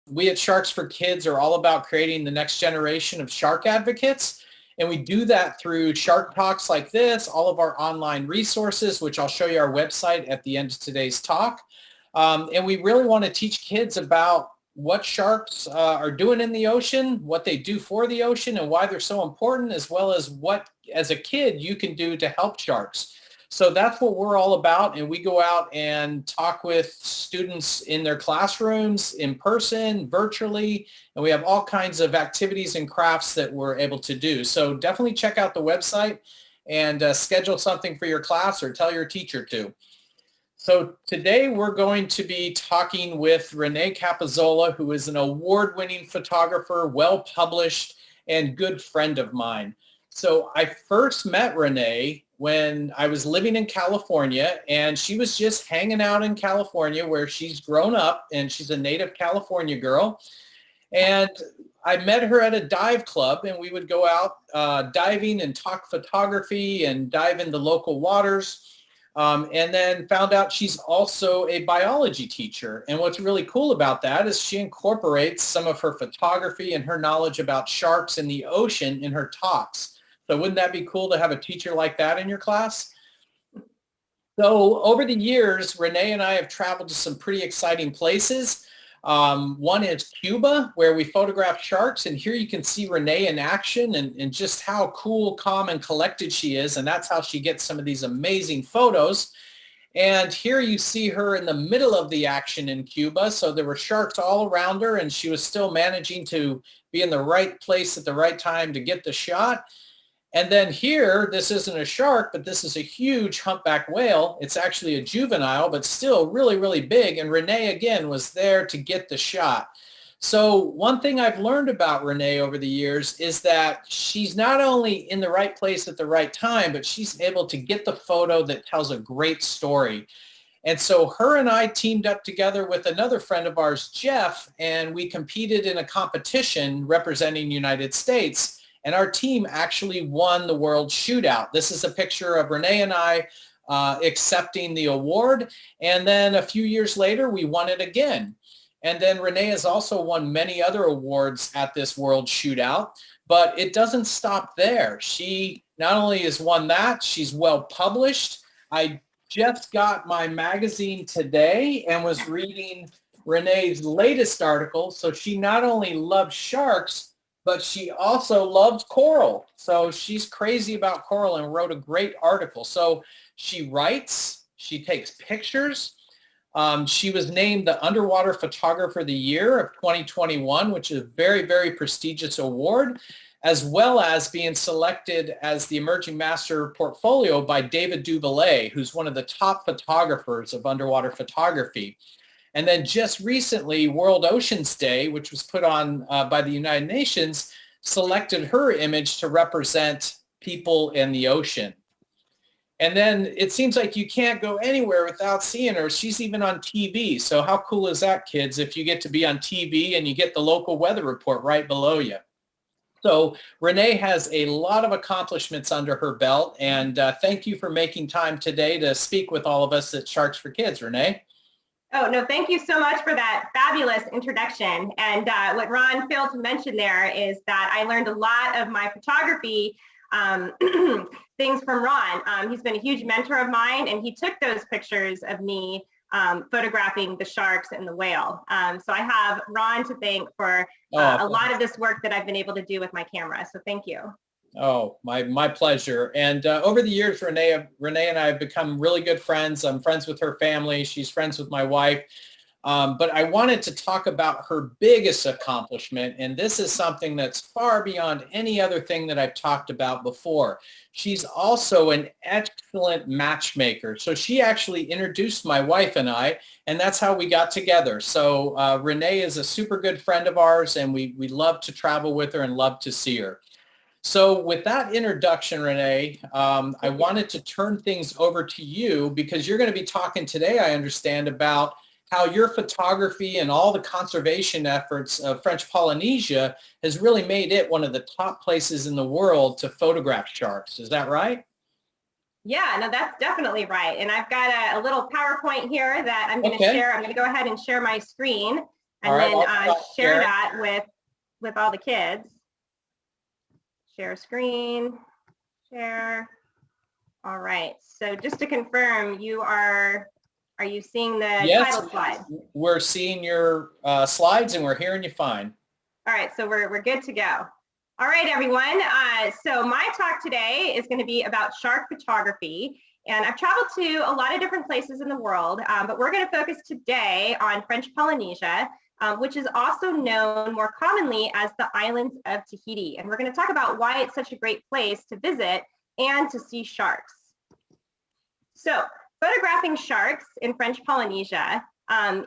we at Sharks for Kids are all about creating the next generation of shark advocates. And we do that through shark talks like this, all of our online resources, which I'll show you our website at the end of today's talk. And we really want to teach kids about what sharks are doing in the ocean, what they do for the ocean, and why they're so important, as well as what, as a kid, you can do to help sharks. So that's what we're all about, and we go out and talk with students in their classrooms, in person, virtually, and we have all kinds of activities and crafts that we're able to do. So definitely check out the website and schedule something for your class or tell your teacher to. So today we're going to be talking with Renee Capozzola, who is an award-winning photographer, well-published, and good friend of mine. So I first met Renee when I was living in California, and she was just hanging out in California where she's grown up, and she's a native California girl. And I met her at a dive club, and we would go out diving and talk photography and dive into local waters. And then found out she's also a biology teacher. And what's really cool about that is she incorporates some of her photography and her knowledge about sharks in the ocean in her talks. So wouldn't that be cool to have a teacher like that in your class? So over the years, Renee and I have traveled to some pretty exciting places. One is Cuba, where we photograph sharks, and here you can see Renee in action and just how cool, calm, and collected she is, and that's how she gets some of these amazing photos. And here you see her in the middle of the action in Cuba, so there were sharks all around her, and she was still managing to be in the right place at the right time to get the shot. And then here, this isn't a shark, but this is a huge humpback whale. It's actually a juvenile, but still really, really big. And Renee, again, was there to get the shot. So one thing I've learned about Renee over the years is that she's not only in the right place at the right time, but she's able to get the photo that tells a great story. And so her and I teamed up together with another friend of ours, Jeff, and we competed in a competition representing the United States. And our team actually won the World Shootout. This is a picture of Renee and I accepting the award. And then a few years later, we won it again. And then Renee has also won many other awards at this World Shootout. But it doesn't stop there. She not only has won that, she's well published. I just got my magazine today and was reading Renee's latest article. So she not only loves sharks, but she also loves coral. So she's crazy about coral and wrote a great article. So she writes, she takes pictures. She was named the Underwater Photographer of the Year of 2021, which is a very, very prestigious award, as well as being selected as the Emerging Master Portfolio by David Doubilet, who's one of the top photographers of underwater photography. And then just recently, World Oceans Day, which was put on by the United Nations, selected her image to represent people in the ocean. And then it seems like you can't go anywhere without seeing her. She's even on TV. So how cool is that, kids, if you get to be on TV and you get the local weather report right below you? So Renee has a lot of accomplishments under her belt. And thank you for making time today to speak with all of us at Sharks for Kids, Renee. Oh, no, thank you so much for that fabulous introduction. And what Ron failed to mention there is that I learned a lot of my photography things from Ron. He's been a huge mentor of mine, and he took those pictures of me photographing the sharks and the whale. So I have Ron to thank for a lot of this work that I've been able to do with my camera. So thank you. Oh, my pleasure. And over the years, Renee and I have become really good friends. I'm friends with her family. She's friends with my wife. But I wanted to talk about her biggest accomplishment. And this is something that's far beyond any other thing that I've talked about before. She's also an excellent matchmaker. So she actually introduced my wife and I, and that's how we got together. So Renee is a super good friend of ours, and we love to travel with her and love to see her. So with that introduction, Renee, I wanted to turn things over to you because you're going to be talking today, I understand, about how your photography and all the conservation efforts of French Polynesia has really made it one of the top places in the world to photograph sharks. Is that right? Yeah, no, that's definitely right. And I've got a little PowerPoint here that I'm going to share. I'm going to go ahead and share my screen. and right, then share that with all the kids. Share screen, share. All right, so just to confirm, are you seeing the title slide? We're seeing your slides and we're hearing you fine. All right, so we're good to go. All right, everyone. So my talk today is going to be about shark photography. And I've traveled to a lot of different places in the world, but we're going to focus today on French Polynesia, which is also known more commonly as the islands of Tahiti. And we're going to talk about why it's such a great place to visit and to see sharks. So photographing sharks in French Polynesia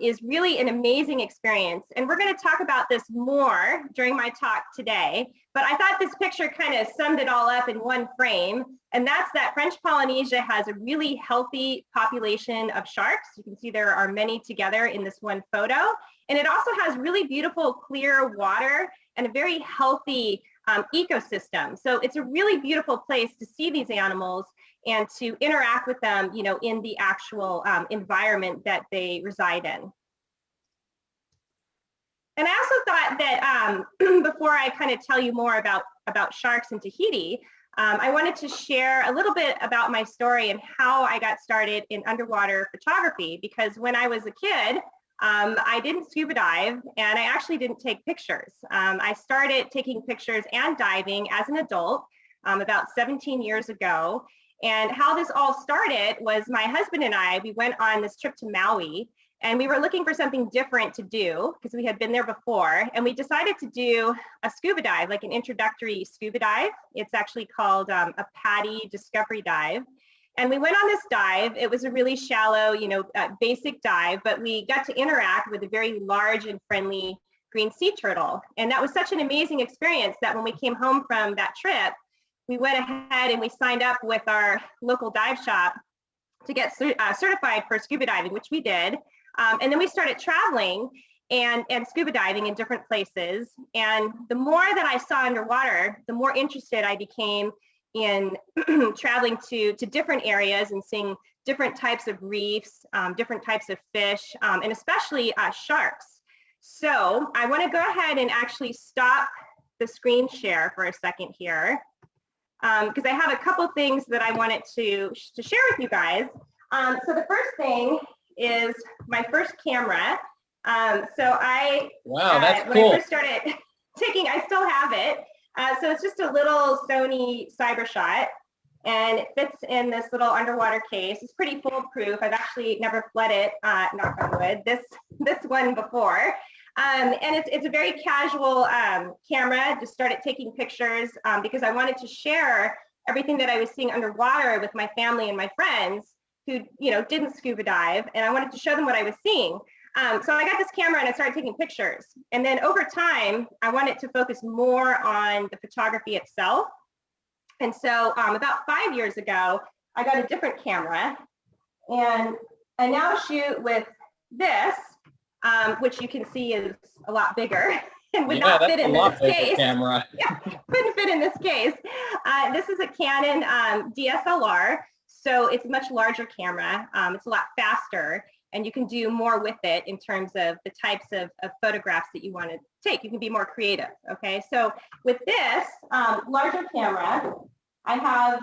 is really an amazing experience. And we're going to talk about this more during my talk today. But I thought this picture kind of summed it all up in one frame. And that's that French Polynesia has a really healthy population of sharks. You can see there are many together in this one photo. And it also has really beautiful, clear water and a very healthy ecosystem. So it's a really beautiful place to see these animals and to interact with them, you know, in the actual environment that they reside in. And I also thought that before I kind of tell you more about sharks in Tahiti, I wanted to share a little bit about my story and how I got started in underwater photography, because when I was a kid, I didn't scuba dive and I actually didn't take pictures. I started taking pictures and diving as an adult about 17 years ago. And how this all started was my husband and I, we went on this trip to Maui and we were looking for something different to do because we had been there before. And we decided to do a scuba dive, like an introductory scuba dive. It's actually called a PADI discovery dive. And we went on this dive. It was a really shallow, you know, basic dive, but we got to interact with a very large and friendly green sea turtle. And that was such an amazing experience that when we came home from that trip, we went ahead and we signed up with our local dive shop to get certified for scuba diving, which we did. And then we started traveling and scuba diving in different places. And the more that I saw underwater, the more interested I became in traveling to different areas and seeing different types of reefs, different types of fish, and especially sharks. So I want to go ahead and actually stop the screen share for a second here. Because I have a couple things that I wanted to share with you guys. So the first thing is my first camera. So wow, that's when cool. I first started taking, I still have it. So it's just a little Sony CyberShot, and it fits in this little underwater case. It's pretty foolproof. I've actually never fled it, knock on wood, this one before. And it's a very casual camera. Just started taking pictures because I wanted to share everything that I was seeing underwater with my family and my friends who, you know, didn't scuba dive, and I wanted to show them what I was seeing. So I got this camera and I started taking pictures. And then over time, I wanted to focus more on the photography itself. And so about 5 years ago, I got a different camera, and I now shoot with this, which you can see is a lot bigger and would not fit in this case. Camera. Yeah, couldn't fit in this case. This is a Canon DSLR, so it's a much larger camera. It's a lot faster, and you can do more with it in terms of the types of photographs that you want to take. You can be more creative, okay? So with this larger camera, I have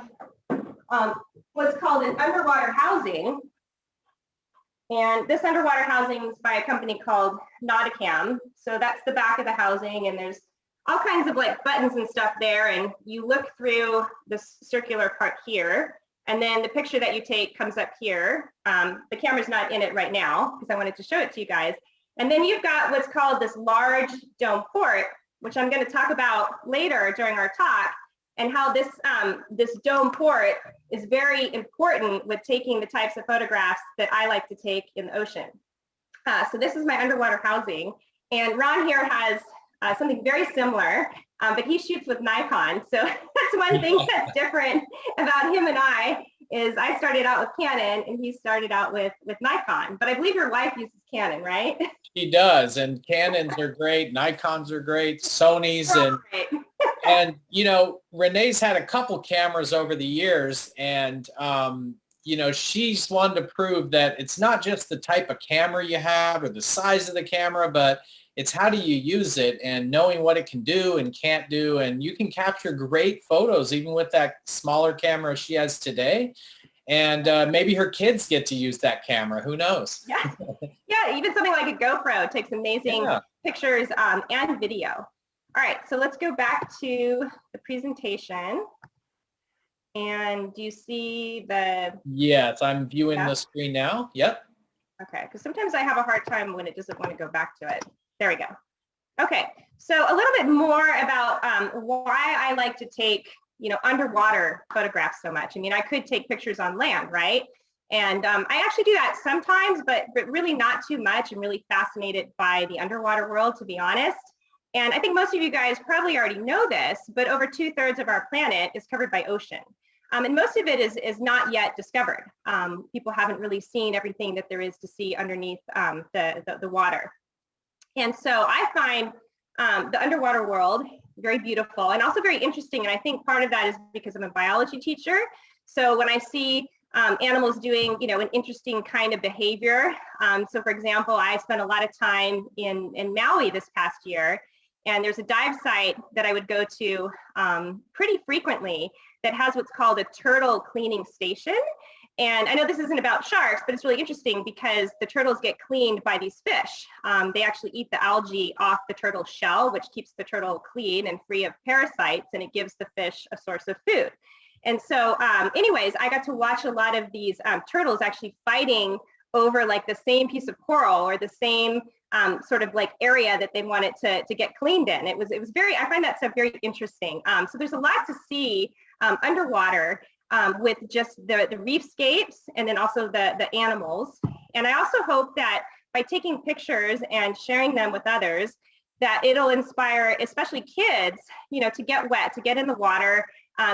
what's called an underwater housing. And this underwater housing is by a company called Nauticam. So that's the back of the housing, and there's all kinds of like buttons and stuff there, and you look through this circular part here, and then the picture that you take comes up here. The camera's not in it right now because I wanted to show it to you guys. And then you've got what's called this large dome port, which I'm going to talk about later during our talk, and how this dome port is very important with taking the types of photographs that I like to take in the ocean. So this is my underwater housing, and Ron here has something very similar, but he shoots with Nikon. So that's one thing that's different about him and I, is I started out with Canon and he started out with Nikon. But I believe your wife uses Canon, right? She does, and Canons are great, Nikons are great, Sonys, and you know, Renee's had a couple cameras over the years, and you know, she's wanted to prove that it's not just the type of camera you have or the size of the camera, but it's how do you use it and knowing what it can do and can't do. And you can capture great photos even with that smaller camera she has today. And maybe her kids get to use that camera. Who knows? Yeah, yeah. Even something like a GoPro takes amazing pictures and video. All right, so let's go back to the presentation. And do you see the? Yes, I'm viewing the screen now. Yep. Okay, because sometimes I have a hard time when it doesn't want to go back to it. There we go. Okay, so a little bit more about why I like to take, you know, underwater photographs so much. I mean, I could take pictures on land, right? And I actually do that sometimes, but really not too much. I'm really fascinated by the underwater world, to be honest. And I think most of you guys probably already know this, but over 2/3 of our planet is covered by ocean. And most of it is not yet discovered. People haven't really seen everything that there is to see underneath the water. And so I find the underwater world very beautiful and also very interesting. And I think part of that is because I'm a biology teacher. So when I see animals doing, you know, an interesting kind of behavior. So for example, I spent a lot of time in Maui this past year. And there's a dive site that I would go to pretty frequently that has what's called a turtle cleaning station. And I know this isn't about sharks, but it's really interesting because the turtles get cleaned by these fish. They actually eat the algae off the turtle shell, which keeps the turtle clean and free of parasites, and it gives the fish a source of food. And so anyways, I got to watch a lot of these turtles actually fighting over like the same piece of coral or the same sort of like area that they wanted to get cleaned in. It was very, I find that stuff very interesting. So there's a lot to see underwater with just the reefscapes and then also the animals. And I also hope that by taking pictures and sharing them with others, that it'll inspire, especially kids, you know, to get wet, to get in the water.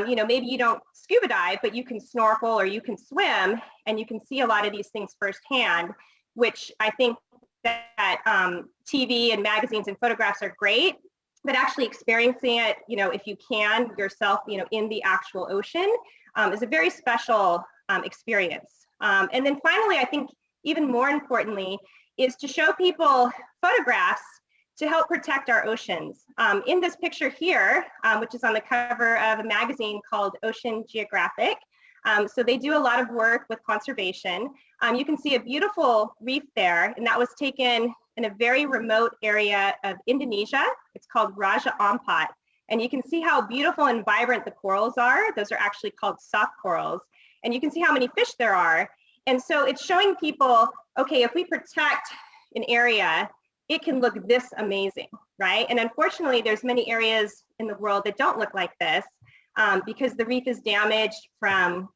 You know, maybe you don't scuba dive, but you can snorkel or you can swim and you can see a lot of these things firsthand, which I think that TV and magazines and photographs are great, but actually experiencing it, you know, if you can yourself, you know, in the actual ocean is a very special experience. And then finally, I think even more importantly, is to show people photographs to help protect our oceans. In this picture here, which is on the cover of a magazine called Ocean Geographic, so they do a lot of work with conservation. You can see a beautiful reef there, and that was taken in a very remote area of Indonesia. It's called Raja Ampat. And you can see how beautiful and vibrant the corals are. Those are actually called soft corals. And you can see how many fish there are. And so it's showing people, okay, if we protect an area, it can look this amazing, right? And unfortunately, there's many areas in the world that don't look like this because the reef is damaged from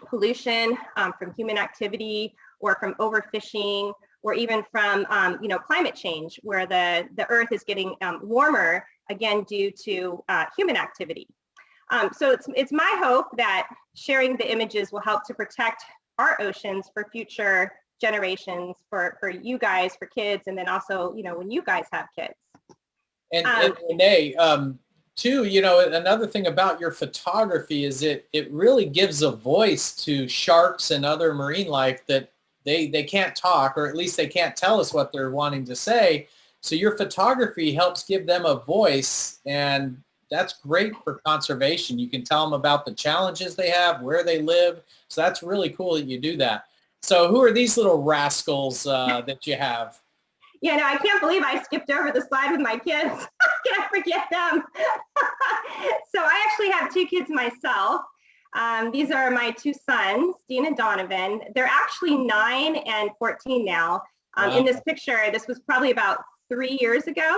pollution, from human activity, or from overfishing, or even from you know, climate change, where the earth is getting warmer, again, due to human activity. So it's my hope that sharing the images will help to protect our oceans for future generations, for you guys, for kids, and then also, you know, when you guys have kids. And Renee, too, you know, another thing about your photography is it really gives a voice to sharks and other marine life that they can't talk, or at least they can't tell us what they're wanting to say. So your photography helps give them a voice, and that's great for conservation. You can tell them about the challenges they have, where they live. So that's really cool that you do that. So who are these little rascals that you have? Yeah, no, I can't believe I skipped over the slide with my kids. Can I forget them? So I actually have 2 kids myself. These are my 2 sons, Dean and Donovan. They're actually 9 and 14 now. Wow. In this picture, this was probably about 3 years ago.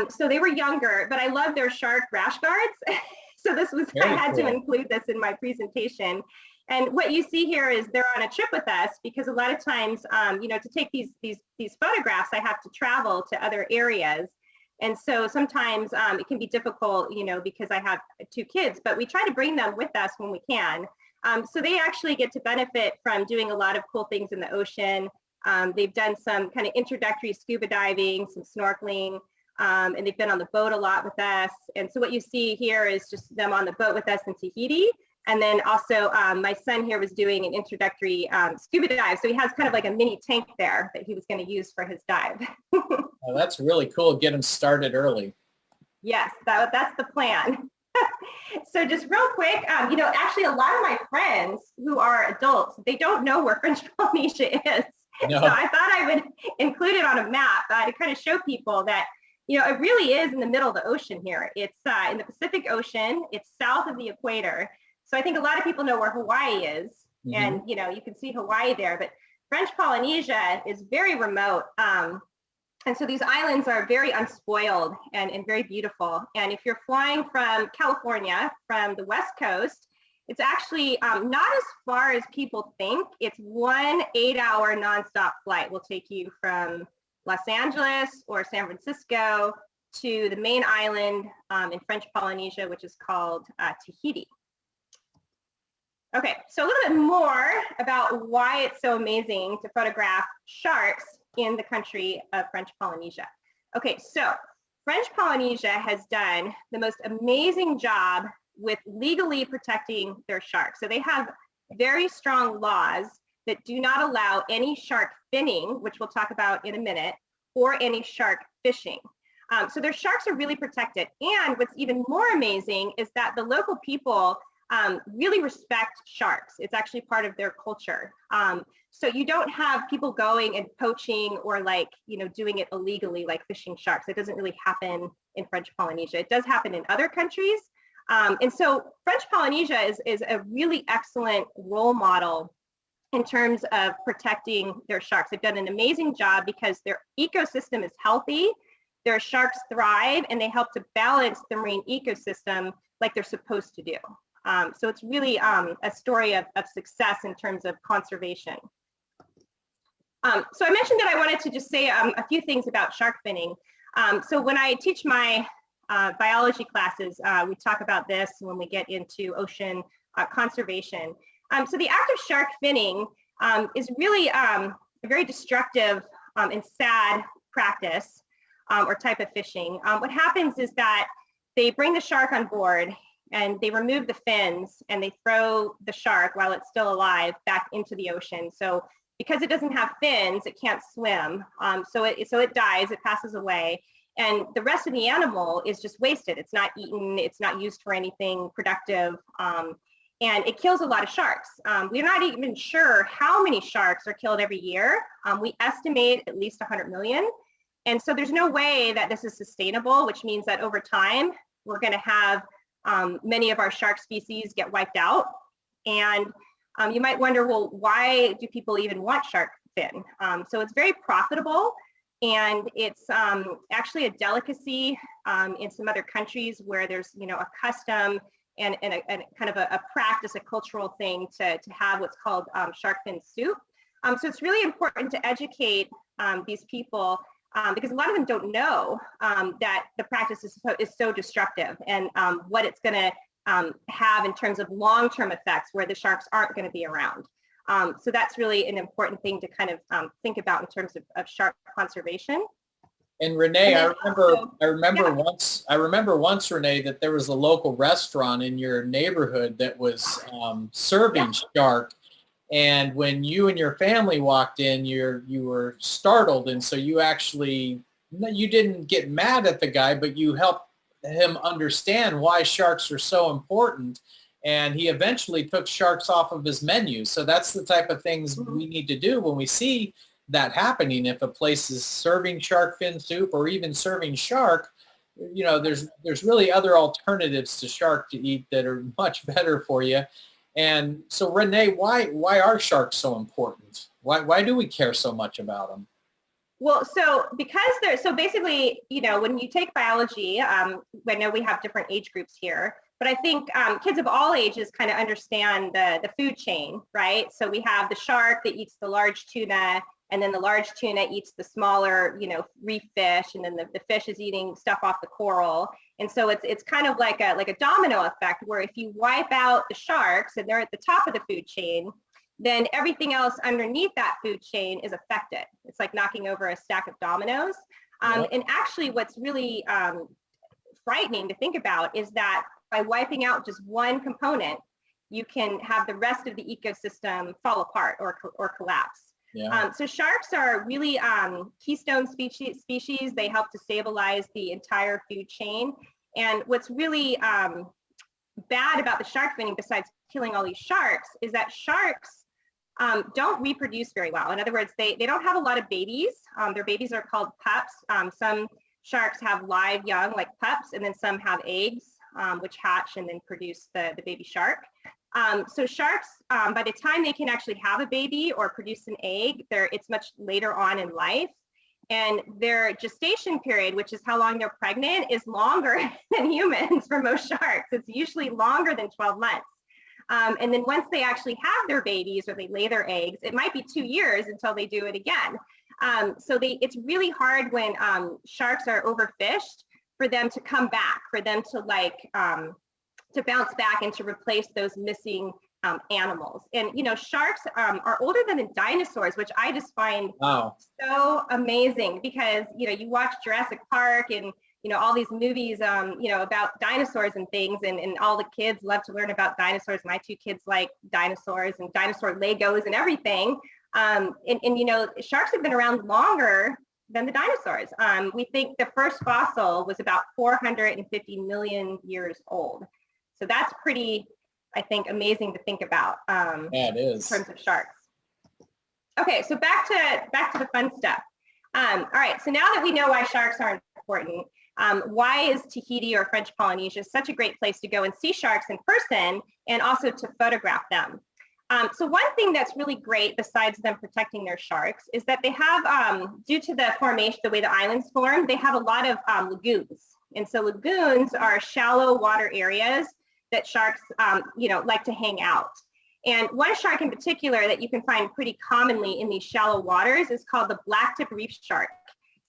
So they were younger, but I love their shark rash guards. So this was, I had to include this in my presentation. And what you see here is they're on a trip with us because a lot of times, you know, to take these photographs, I have to travel to other areas. And so sometimes it can be difficult, you know, because I have 2 kids, but we try to bring them with us when we can. So they actually get to benefit from doing a lot of cool things in the ocean. They've done some kind of introductory scuba diving, some snorkeling, and they've been on the boat a lot with us. And so what you see here is just them on the boat with us in Tahiti. And then also my son here was doing an introductory scuba dive. So he has kind of like a mini tank there that he was going to use for his dive. Oh, that's really cool. Get him started early. Yes, that's the plan. So just real quick, actually a lot of my friends who are adults, they don't know where French Polynesia is. No. So I thought I would include it on a map to kind of show people that, it really is in the middle of the ocean here. It's in the Pacific Ocean. It's south of the equator. So I think a lot of people know where Hawaii is. Mm-hmm. And, you can see Hawaii there. But French Polynesia is very remote. And so these islands are very unspoiled and very beautiful. And if you're flying from California, from the West Coast, it's actually not as far as people think. It's 1 8-hour nonstop flight will take you from Los Angeles or San Francisco to the main island in French Polynesia, which is called Tahiti. Okay, so a little bit more about why it's so amazing to photograph sharks in the country of French Polynesia. Okay, so French Polynesia has done the most amazing job with legally protecting their sharks. So they have very strong laws that do not allow any shark finning, which we'll talk about in a minute, or any shark fishing. So their sharks are really protected. And what's even more amazing is that the local people really respect sharks. It's actually part of their culture. So you don't have people going and poaching or doing it illegally, like fishing sharks. It doesn't really happen in French Polynesia. It does happen in other countries. And so French Polynesia is a really excellent role model in terms of protecting their sharks. They've done an amazing job because their ecosystem is healthy. Their sharks thrive and they help to balance the marine ecosystem like they're supposed to do. So it's really a story of success in terms of conservation. So I mentioned that I wanted to just say a few things about shark finning. So when I teach my biology classes, we talk about this when we get into ocean conservation. So the act of shark finning is really a very destructive and sad practice or type of fishing. What happens is that they bring the shark on board and they remove the fins and they throw the shark while it's still alive back into the ocean. So because it doesn't have fins, it can't swim. So it dies, it passes away. And the rest of the animal is just wasted. It's not eaten, it's not used for anything productive. And it kills a lot of sharks. We're not even sure how many sharks are killed every year. We estimate at least 100 million. And so there's no way that this is sustainable, which means that over time, we're gonna have many of our shark species get wiped out. And you might wonder, well, why do people even want shark fin? So it's very profitable and it's actually a delicacy in some other countries where there's, a custom and a kind of a practice, a cultural thing to have what's called shark fin soup. So it's really important to educate these people because a lot of them don't know that the practice is so destructive and what it's going to have in terms of long-term effects where the sharks aren't going to be around. So that's really an important thing to kind of think about in terms of shark conservation. And Renee, I remember yeah. once, Renee, that there was a local restaurant in your neighborhood that was serving shark. And when you and your family walked in, you were startled. And so you didn't get mad at the guy, but you helped him understand why sharks are so important. And he eventually took sharks off of his menu. So that's the type of things we need to do when we see that happening. If a place is serving shark fin soup or even serving shark, there's really other alternatives to shark to eat that are much better for you. And so Renee, why are sharks so important? Why do we care so much about them? Well, so basically, when you take biology, I know we have different age groups here, but I think kids of all ages kind of understand the food chain, right? So we have the shark that eats the large tuna, and then the large tuna eats the smaller, reef fish, and then the fish is eating stuff off the coral. And so it's kind of like a domino effect where if you wipe out the sharks and they're at the top of the food chain, then everything else underneath that food chain is affected. It's like knocking over a stack of dominoes. And actually what's really frightening to think about is that by wiping out just one component, you can have the rest of the ecosystem fall apart or collapse. Yeah. So sharks are really keystone species. They help to stabilize the entire food chain. And what's really bad about the shark finning, besides killing all these sharks, is that sharks don't reproduce very well. In other words, they don't have a lot of babies. Their babies are called pups. Some sharks have live young, like pups, and then some have eggs, which hatch and then produce the baby shark. So sharks, by the time they can actually have a baby or produce an egg, it's much later on in life. And their gestation period, which is how long they're pregnant, is longer than humans for most sharks. It's usually longer than 12 months. And then once they actually have their babies or they lay their eggs, it might be 2 years until they do it again. So it's really hard when sharks are overfished for them to come back, for them to to bounce back and to replace those missing animals. And, you know, sharks are older than the dinosaurs, which I just find so amazing because, you know, you watch Jurassic Park and, you know, all these movies, you know, about dinosaurs and things, and all the kids love to learn about dinosaurs. My 2 kids like dinosaurs and dinosaur Legos and everything. And, you know, sharks have been around longer than the dinosaurs. We think the first fossil was about 450 million years old. So that's pretty, I think, amazing to think about yeah, it is. in terms of sharks. Okay, so back to the fun stuff. All right, so now that we know why sharks are important, why is Tahiti or French Polynesia such a great place to go and see sharks in person and also to photograph them? So one thing that's really great besides them protecting their sharks is that they have, due to the formation, the way the islands form, they have a lot of lagoons. And so lagoons are shallow water areas that sharks, you know, like to hang out. And one shark in particular that you can find pretty commonly in these shallow waters is called the blacktip reef shark.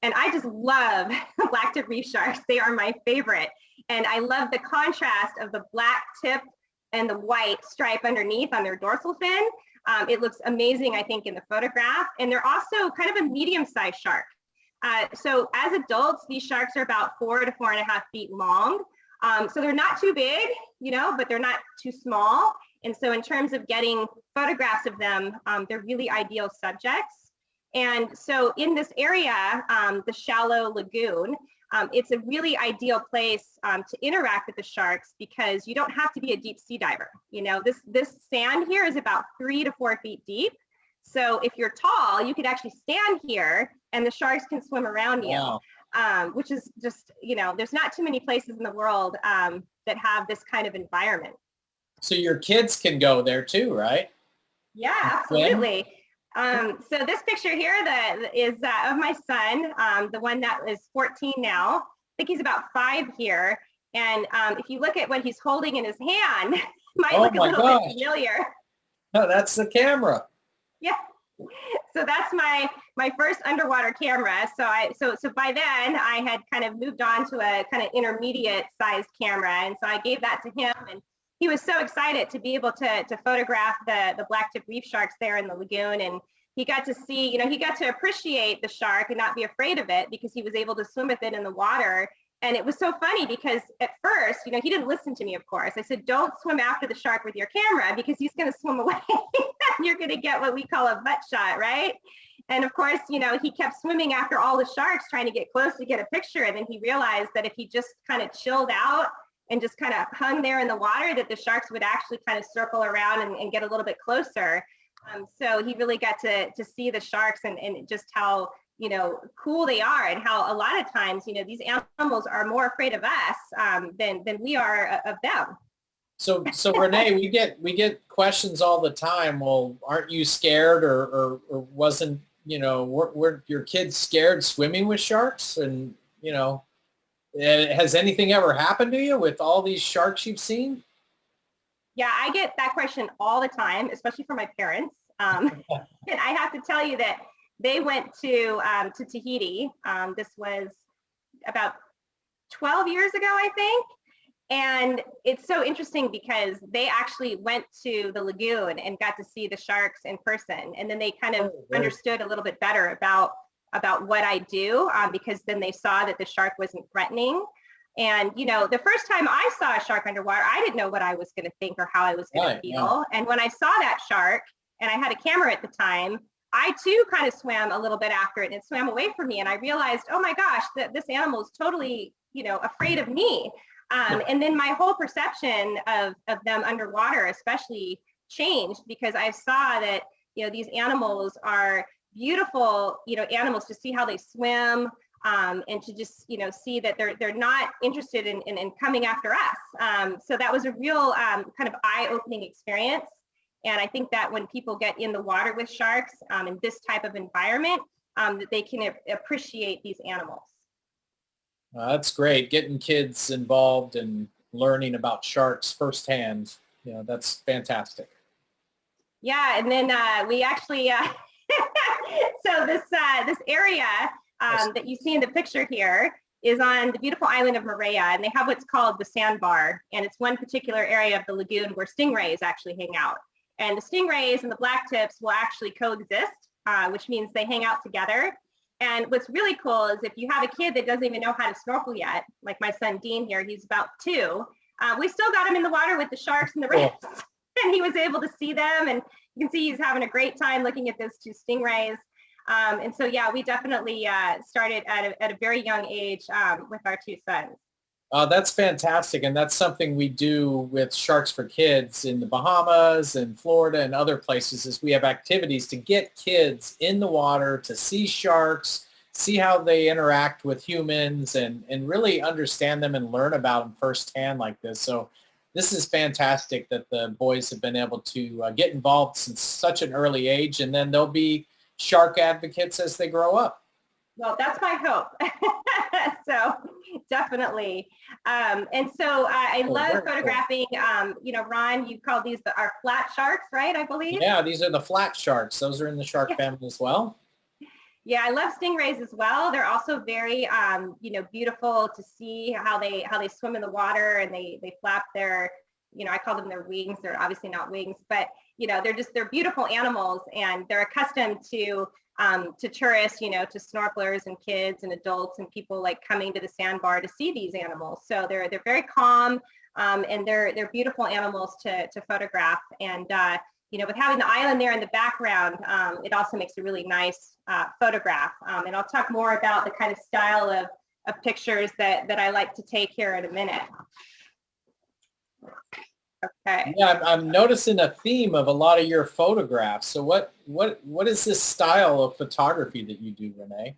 And I just love blacktip reef sharks. They are my favorite. And I love the contrast of the black tip and the white stripe underneath on their dorsal fin. It looks amazing, I think, in the photograph. And they're also kind of a medium-sized shark. So as adults, these sharks are about 4 to 4.5 feet long. So they're not too big, you know, but they're not too small. And so in terms of getting photographs of them, they're really ideal subjects. And so in this area, the shallow lagoon, it's a really ideal place to interact with the sharks because you don't have to be a deep sea diver. You know, this sand here is about 3 to 4 feet deep. So if you're tall, you could actually stand here and the sharks can swim around you. Wow. Which is just, you know, there's not too many places in the world that have this kind of environment. So your kids can go there too, right? Yeah, absolutely. So this picture here is of my son, the one that is 14 now. I think he's about 5 here. And if you look at what he's holding in his hand, it might look a little bit familiar. Oh, that's the camera. Yeah. So that's my first underwater camera. So by then I had kind of moved on to a kind of intermediate sized camera. And so I gave that to him and he was so excited to be able to photograph the blacktip reef sharks there in the lagoon. And he got to see, you know, he got to appreciate the shark and not be afraid of it because he was able to swim with it in the water. And it was so funny because at first, you know, he didn't listen to me, of course. I said, don't swim after the shark with your camera because he's going to swim away. You're going to get what we call a butt shot, right? And of course, you know, he kept swimming after all the sharks trying to get close to get a picture. And then he realized that if he just kind of chilled out and just kind of hung there in the water, that the sharks would actually kind of circle around and get a little bit closer. So he really got to see the sharks and just how, you know, cool they are and how a lot of times, you know, these animals are more afraid of us than we are of them. So Renee, we get questions all the time. Well, aren't you scared or wasn't, you know, were your kids scared swimming with sharks? And, you know, has anything ever happened to you with all these sharks you've seen? Yeah, I get that question all the time, especially from my parents. And I have to tell you that they went to Tahiti. This was about 12 years ago, I think. And it's so interesting because they actually went to the lagoon and got to see the sharks in person. And then they kind of understood a little bit better about what I do because then they saw that the shark wasn't threatening. And, you know, the first time I saw a shark underwater, I didn't know what I was going to think or how I was going to feel. And when I saw that shark, and I had a camera at the time, I too kind of swam a little bit after it, and it swam away from me. And I realized, oh my gosh, that this animal is totally, you know, afraid of me. And then my whole perception of them underwater especially changed, because I saw that, you know, these animals are beautiful, you know, animals, to see how they swim, and to just, you know, see that they're not interested in coming after us. So that was a real kind of eye-opening experience. And I think that when people get in the water with sharks in this type of environment, that they can appreciate these animals. That's great. Getting kids involved and learning about sharks firsthand. You know, that's fantastic. Yeah, and then we actually, so this area that you see in the picture here is on the beautiful island of Moorea, and they have what's called the sandbar, and it's one particular area of the lagoon where stingrays actually hang out. And the stingrays and the blacktips will actually coexist, which means they hang out together. And what's really cool is if you have a kid that doesn't even know how to snorkel yet, like my son Dean here, he's about 2, we still got him in the water with the sharks and the rays, and he was able to see them, and you can see he's having a great time looking at those 2 stingrays. And so, yeah, we definitely started at a very young age with our 2 sons. That's fantastic, and that's something we do with Sharks for Kids in the Bahamas and Florida and other places, is we have activities to get kids in the water to see sharks, see how they interact with humans, and really understand them and learn about them firsthand like this. So this is fantastic that the boys have been able to get involved since such an early age, and then they'll be shark advocates as they grow up. Well, that's my hope. So definitely. And so I love photographing, you know, Ron, you called these our flat sharks, right? I believe. Yeah, these are the flat sharks. Those are in the shark family as well. Yeah, I love stingrays as well. They're also very, you know, beautiful to see how they swim in the water, and they flap their, you know, I call them their wings. They're obviously not wings, but, you know, they're beautiful animals, and they're accustomed to tourists, you know, to snorkelers and kids and adults and people like coming to the sandbar to see these animals. So they're very calm, and they're beautiful animals to photograph. And you know, with having the island there in the background, it also makes a really nice photograph. And I'll talk more about the kind of style of pictures that I like to take here in a minute. Okay. Yeah, I'm noticing a theme of a lot of your photographs. So what is this style of photography that you do, Renee?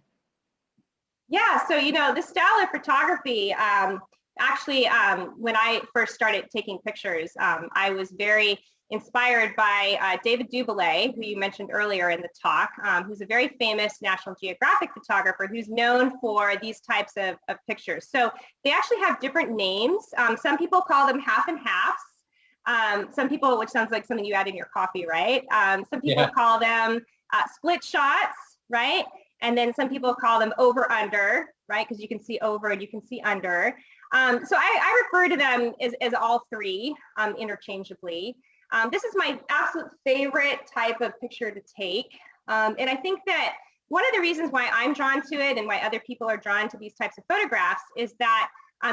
Yeah, so, you know, this style of photography, actually, when I first started taking pictures, I was very inspired by David Doubilet, who you mentioned earlier in the talk, who's a very famous National Geographic photographer who's known for these types of pictures. So they actually have different names. Some people call them half and halves. Some people, which sounds like something you add in your coffee, right? Some people call them split shots, right? And then some people call them over under, right? Because you can see over and you can see under. So I refer to them as all 3 interchangeably. This is my absolute favorite type of picture to take. And I think that one of the reasons why I'm drawn to it and why other people are drawn to these types of photographs is that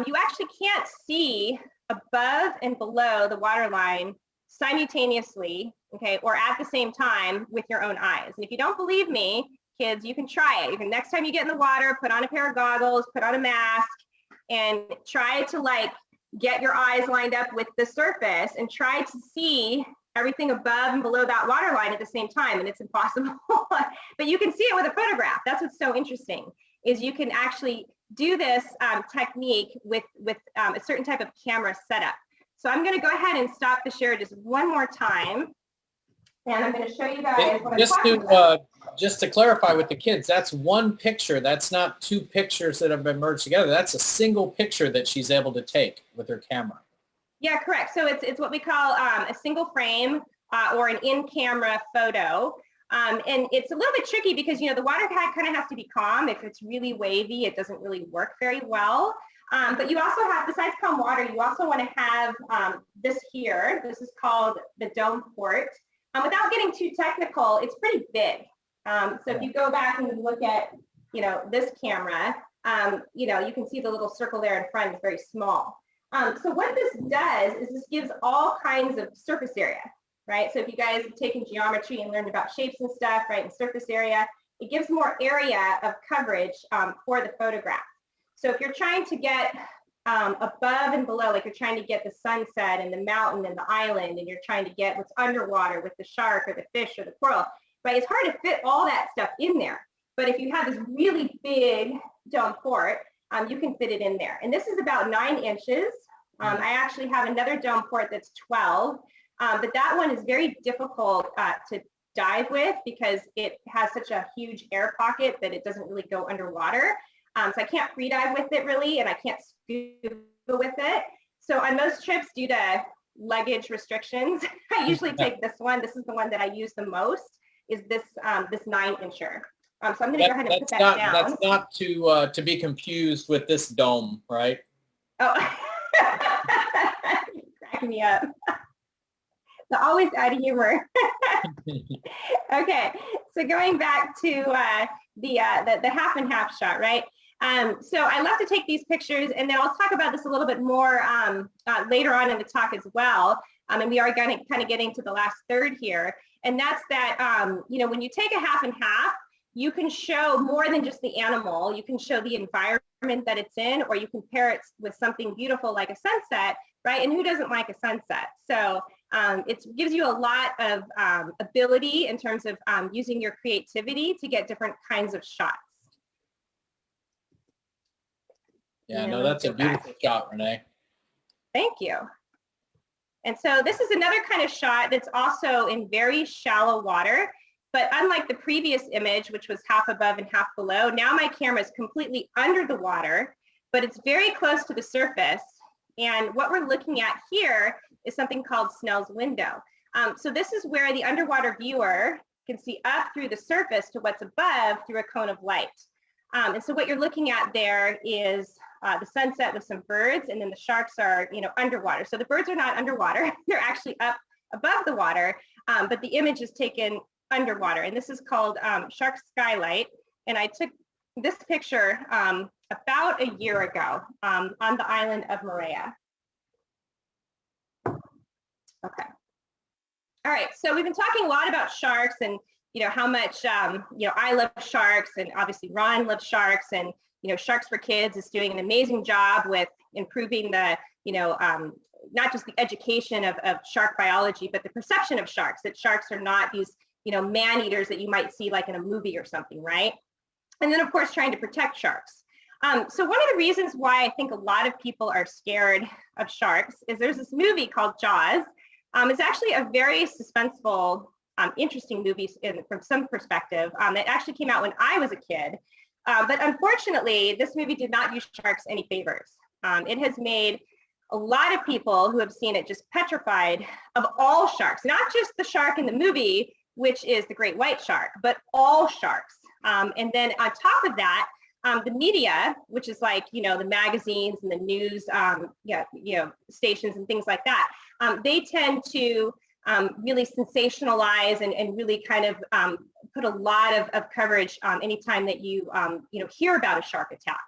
you actually can't see above and below the waterline simultaneously, okay, or at the same time with your own eyes. And if you don't believe me, kids, you can try it. You can, next time you get in the water, put on a pair of goggles, put on a mask, and try to like get your eyes lined up with the surface and try to see everything above and below that waterline at the same time. And it's impossible, but you can see it with a photograph. That's what's so interesting, is you can actually do this technique with a certain type of camera setup. So I'm going to go ahead and stop the share just one more time. And I'm going to show you guys what I'm talking about. Just to clarify with the kids, that's one picture. That's not 2 pictures that have been merged together. That's a single picture that she's able to take with her camera. Yeah, correct. So it's what we call a single frame or an in-camera photo. And it's a little bit tricky because, you know, the water kind of has to be calm. If it's really wavy, it doesn't really work very well. But you also have, besides calm water, you also want to have this here. This is called the dome port. Without getting too technical, it's pretty big. So if you go back and look at, you know, this camera, You know, you can see the little circle there in front is very small. So what this does is this gives all kinds of surface area, right? So if you guys have taken geometry and learned about shapes and stuff, right, and surface area, it gives more area of coverage for the photograph. So if you're trying to get above and below, like you're trying to get the sunset and the mountain and the island, and you're trying to get what's underwater with the shark or the fish or the coral, right? It's hard to fit all that stuff in there. But if you have this really big dome port, you can fit it in there. And this is about 9 inches. I actually have another dome port that's 12, but that one is very difficult to dive with because it has such a huge air pocket that it doesn't really go underwater. So I can't free dive with it really, and I can't scuba with it. So on most trips, due to luggage restrictions, I usually take this one. This is the one that I use the most, is this 9-incher. So I'm going to go ahead and put that down. That's not to be confused with this dome, right? Oh, you're cracking me up. So always add humor. Okay, so going back to the half and half shot, right? So I love to take these pictures, and then I'll talk about this a little bit more later on in the talk as well. And we are going to kind of getting to the last third here, and that's that you know, when you take a half and half, you can show more than just the animal. You can show the environment that it's in, or you can pair it with something beautiful like a sunset, right? And who doesn't like a sunset? So it gives you a lot of ability in terms of using your creativity to get different kinds of shots. Yeah, no, that's a beautiful shot, Renee. Thank you. And so this is another kind of shot that's also in very shallow water. But unlike the previous image, which was half above and half below, now my camera is completely under the water, but it's very close to the surface. And what we're looking at here is something called Snell's window. So this is where the underwater viewer can see up through the surface to what's above through a cone of light. And so what you're looking at there is the sunset with some birds, and then the sharks are, you know, underwater. So the birds are not underwater, they're actually up above the water, but the image is taken underwater, and this is called shark skylight. And I took this picture about a year ago on the island of Moorea. Okay. All right, so we've been talking a lot about sharks, and you know how much you know, I love sharks, and obviously Ron loves sharks, and you know, Sharks for Kids is doing an amazing job with improving the, you know, not just the education of shark biology, but the perception of sharks, that sharks are not these, you know, man-eaters that you might see like in a movie or something, right? And then of course trying to protect sharks. So one of the reasons why I think a lot of people are scared of sharks is there's this movie called Jaws. It's actually a very suspenseful, interesting movie from some perspective. It actually came out when I was a kid. But unfortunately, this movie did not do sharks any favors. It has made a lot of people who have seen it just petrified of all sharks, not just the shark in the movie, which is the great white shark, but all sharks. And then on top of that, the media, which is like, you know, the magazines and the news, stations and things like that, they tend to really sensationalize and really kind of put a lot of coverage anytime that you hear about a shark attack.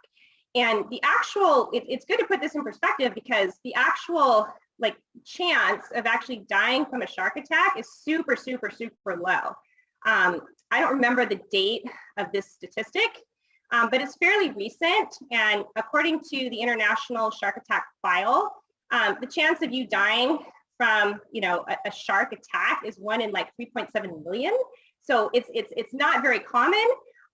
And the actual, it's good to put this in perspective, because the actual like chance of actually dying from a shark attack is super, super, super low. I don't remember the date of this statistic, but it's fairly recent. And according to the International Shark Attack File, the chance of you dying from, you know, a shark attack is 1 in like 3.7 million. So it's not very common.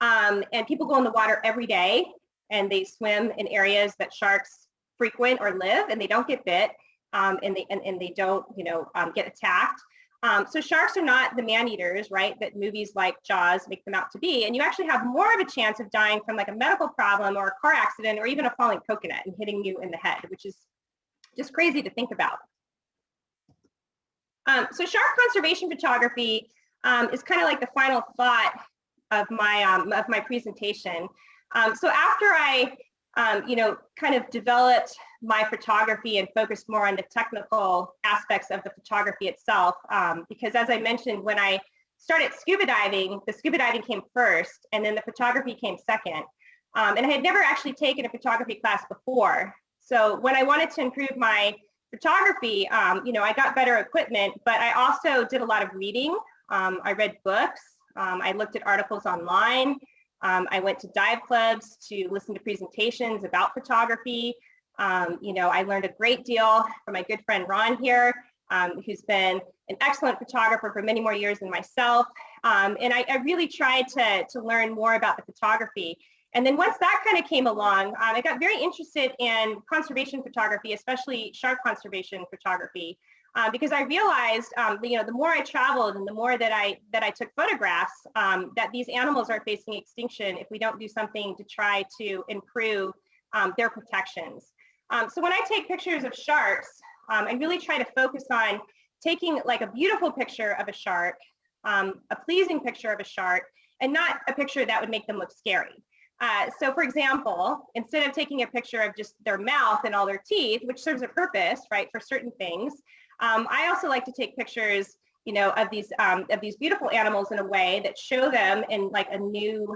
And people go in the water every day, and they swim in areas that sharks frequent or live, and they don't get bit, and they don't, you know, get attacked. So sharks are not the man-eaters, right, that movies like Jaws make them out to be. And you actually have more of a chance of dying from like a medical problem or a car accident or even a falling coconut and hitting you in the head, which is just crazy to think about. So shark conservation photography is kind of like the final thought of my presentation. So after I, kind of developed my photography and focused more on the technical aspects of the photography itself, because as I mentioned, when I started scuba diving, the scuba diving came first, and then the photography came second. And I had never actually taken a photography class before. So when I wanted to improve my photography, I got better equipment, but I also did a lot of reading. I read books. I looked at articles online. I went to dive clubs to listen to presentations about photography. I learned a great deal from my good friend Ron here, who's been an excellent photographer for many more years than myself. And I really tried to learn more about the photography. And then once that kind of came along, I got very interested in conservation photography, especially shark conservation photography, because I realized, the more I traveled and the more that I took photographs, that these animals are facing extinction if we don't do something to try to improve their protections. So when I take pictures of sharks, I really try to focus on taking like a beautiful picture of a shark, a pleasing picture of a shark, and not a picture that would make them look scary. So for example, instead of taking a picture of just their mouth and all their teeth, which serves a purpose, right, for certain things, I also like to take pictures, of these beautiful animals in a way that show them in like a new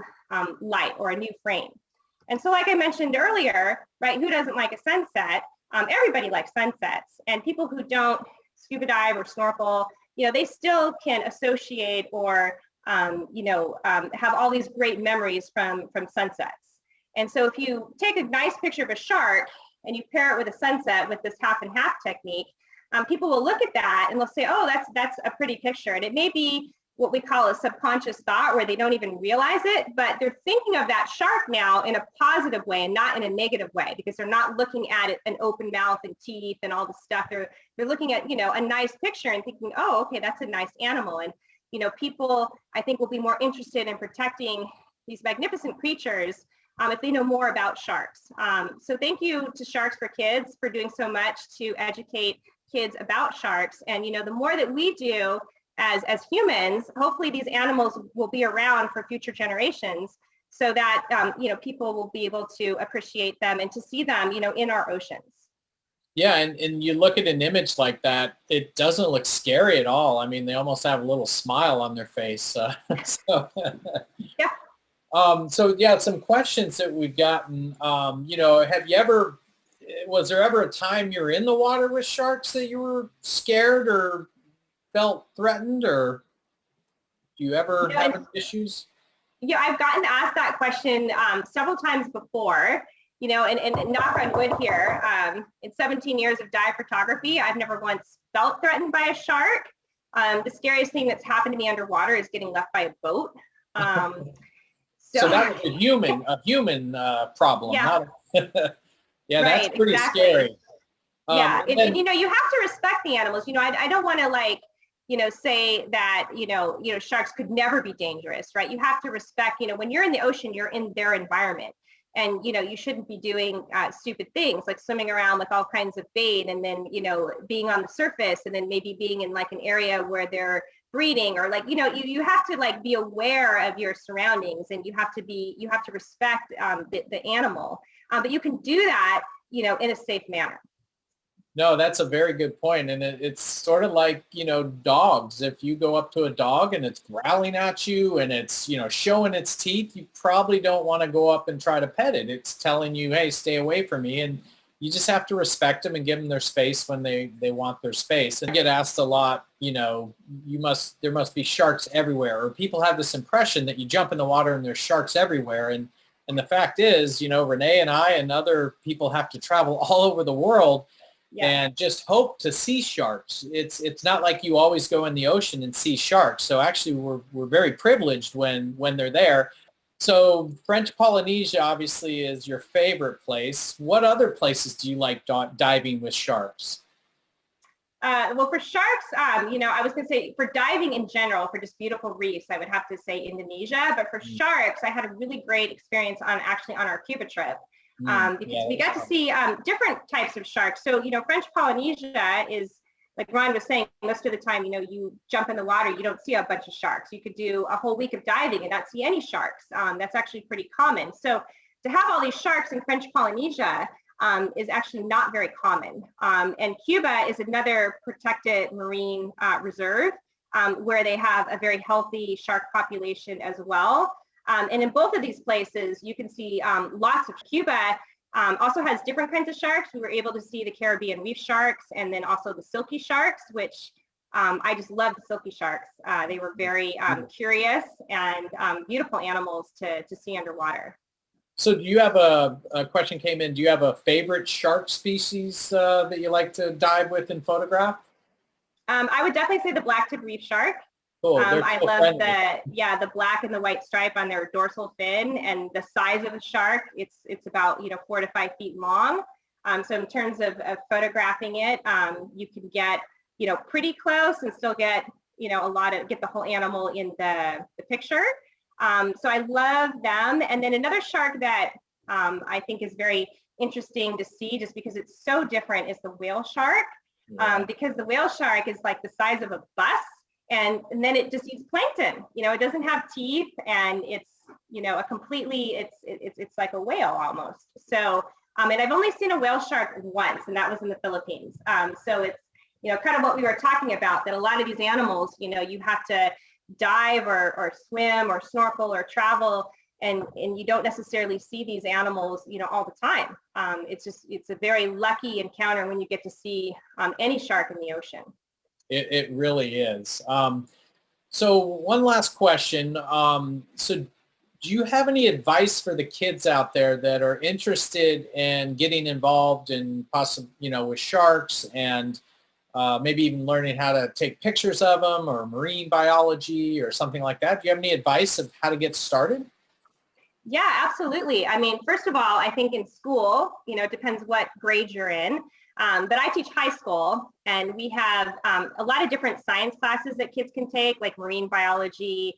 light or a new frame. And so like I mentioned earlier, right, who doesn't like a sunset? Everybody likes sunsets, and people who don't scuba dive or snorkel, they still can associate or have all these great memories from sunsets. And so if you take a nice picture of a shark and you pair it with a sunset with this half and half technique, people will look at that and they'll say, oh, that's a pretty picture. And it may be what we call a subconscious thought where they don't even realize it, but they're thinking of that shark now in a positive way and not in a negative way, because they're not looking at it an open mouth and teeth and all the stuff. They're looking at, a nice picture and thinking, oh, okay, that's a nice animal. And people, I think, will be more interested in protecting these magnificent creatures if they know more about sharks. So thank you to Sharks for Kids for doing so much to educate kids about sharks. And, the more that we do as humans, hopefully these animals will be around for future generations so that, people will be able to appreciate them and to see them, in our oceans. Yeah, and you look at an image like that, it doesn't look scary at all. I mean, they almost have a little smile on their face. Yeah. So yeah, some questions that we've gotten. Was there ever a time you were in the water with sharks that you were scared or felt threatened, or do you ever have issues? Yeah, I've gotten asked that question several times before. And knock on wood here, in 17 years of dive photography, I've never once felt threatened by a shark. The scariest thing that's happened to me underwater is getting left by a boat. So that was a human problem. Yeah. Yeah, right, that's pretty exactly. scary. Yeah, and you have to respect the animals. I don't want to say that, sharks could never be dangerous, right? You have to respect, when you're in the ocean, you're in their environment. And, you shouldn't be doing stupid things like swimming around with all kinds of bait and then, being on the surface and then maybe being in like an area where they're breeding or like, you have to like be aware of your surroundings and you have to respect the animal. But you can do that, in a safe manner. No, that's a very good point. And it's sort of like, dogs. If you go up to a dog and it's growling at you and it's, showing its teeth, you probably don't want to go up and try to pet it. It's telling you, hey, stay away from me. And you just have to respect them and give them their space when they want their space. And I get asked a lot, there must be sharks everywhere. Or people have this impression that you jump in the water and there's sharks everywhere. And the fact is, Renee and I and other people have to travel all over the world. Yeah. And just hope to see sharks. It's not like you always go in the ocean and see sharks. So actually we're very privileged when they're there. So French Polynesia obviously is your favorite place. What other places do you like diving with sharks? Well, for sharks, I was going to say for diving in general, for just beautiful reefs, I would have to say Indonesia. But for sharks, I had a really great experience on our Cuba trip. Because we got to see different types of sharks. So, French Polynesia is, like Ron was saying, most of the time, you jump in the water, you don't see a bunch of sharks. You could do a whole week of diving and not see any sharks. That's actually pretty common. So to have all these sharks in French Polynesia is actually not very common. And Cuba is another protected marine reserve where they have a very healthy shark population as well. And in both of these places, you can see lots of Cuba. Also has different kinds of sharks. We were able to see the Caribbean reef sharks and then also the silky sharks, which I just love the silky sharks. They were very curious and beautiful animals to see underwater. So do you have a question came in, do you have a favorite shark species that you like to dive with and photograph? I would definitely say the black-tipped reef shark. Cool. I so love friendly. the black and the white stripe on their dorsal fin, and the size of the shark, it's about 4 to 5 feet long. So in terms of photographing it, you can get pretty close and still get get the whole animal in the picture. So I love them. And then another shark that I think is very interesting to see, just because it's so different, is the whale shark. Because the whale shark is like the size of a bus. And then it just eats plankton. It doesn't have teeth, and it's a completely it's like a whale almost. So and I've only seen a whale shark once, and that was in the Philippines. So it's kind of what we were talking about, that a lot of these animals, you have to dive or swim or snorkel or travel, and you don't necessarily see these animals all the time. It's a very lucky encounter when you get to see any shark in the ocean. It really is. So one last question. So do you have any advice for the kids out there that are interested in getting involved in with sharks and maybe even learning how to take pictures of them, or marine biology or something like that? Do you have any advice of how to get started? Yeah, absolutely. I mean, first of all, I think in school, it depends what grade you're in. But I teach high school, and we have a lot of different science classes that kids can take, like marine biology.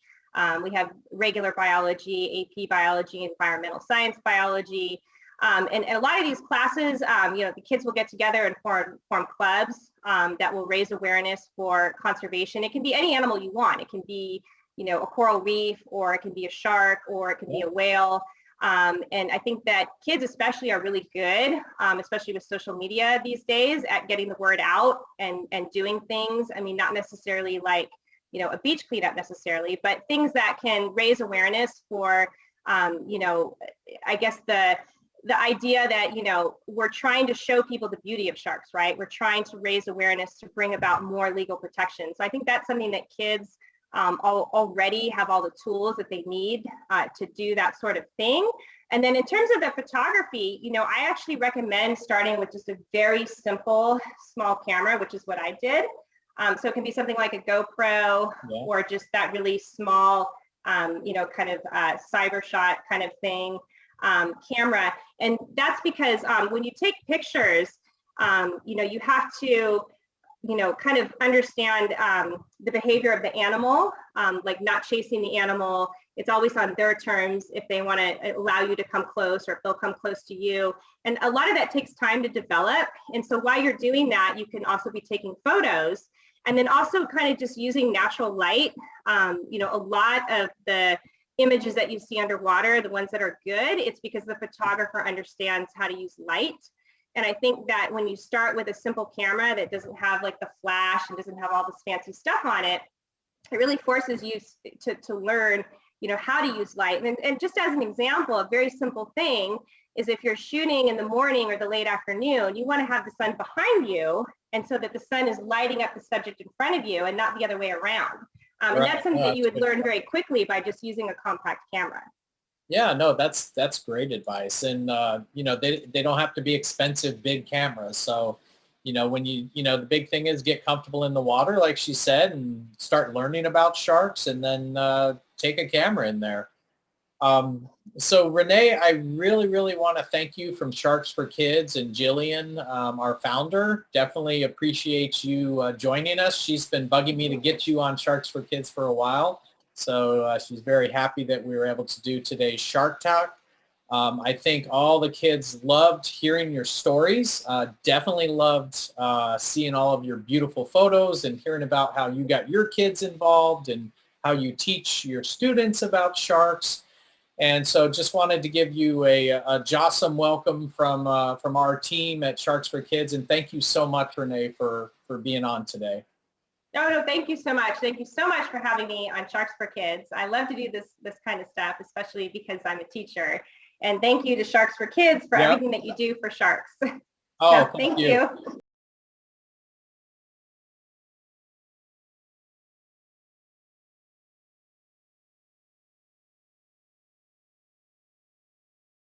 We have regular biology, AP biology, environmental science biology. And a lot of these classes, the kids will get together and form clubs that will raise awareness for conservation. It can be any animal you want. It can be, a coral reef, or it can be a shark, or it can be a whale. And I think that kids especially are really good, especially with social media these days, at getting the word out and doing things. I mean, not necessarily like, a beach cleanup necessarily, but things that can raise awareness for, I guess the idea that, we're trying to show people the beauty of sharks, right? We're trying to raise awareness to bring about more legal protection. So I think that's something that kids already have all the tools that they need to do that sort of thing. And then in terms of the photography, I actually recommend starting with just a very simple small camera, which is what I did. So it can be something like a GoPro, or just that really small, kind of cyber shot kind of thing camera. And that's because when you take pictures, you have to kind of understand the behavior of the animal, like not chasing the animal. It's always on their terms if they want to allow you to come close, or if they'll come close to you. And a lot of that takes time to develop. And so while you're doing that, you can also be taking photos, and then also kind of just using natural light. A lot of the images that you see underwater, the ones that are good, it's because the photographer understands how to use light. And I think that when you start with a simple camera that doesn't have like the flash and doesn't have all this fancy stuff on it, it really forces you to learn, how to use light. And just as an example, a very simple thing is if you're shooting in the morning or the late afternoon, you want to have the sun behind you, and so that the sun is lighting up the subject in front of you and not the other way around. And that's something that you would learn very quickly by just using a compact camera. Yeah, no, that's great advice. And, they don't have to be expensive, big cameras. So, when the big thing is get comfortable in the water, like she said, and start learning about sharks, and then take a camera in there. So Renee, I really, really want to thank you from Sharks for Kids, and Jillian, our founder. Definitely appreciate you joining us. She's been bugging me to get you on Sharks for Kids for a while. So she's very happy that we were able to do today's Shark Talk. I think all the kids loved hearing your stories. Definitely loved seeing all of your beautiful photos and hearing about how you got your kids involved and how you teach your students about sharks. And so just wanted to give you a jawsome welcome from our team at Sharks for Kids. And thank you so much, Renee, for being on today. No, thank you so much. Thank you so much for having me on Sharks for Kids. I love to do this kind of stuff, especially because I'm a teacher. And thank you to Sharks for Kids for everything that you do for sharks. Oh, So, thank you.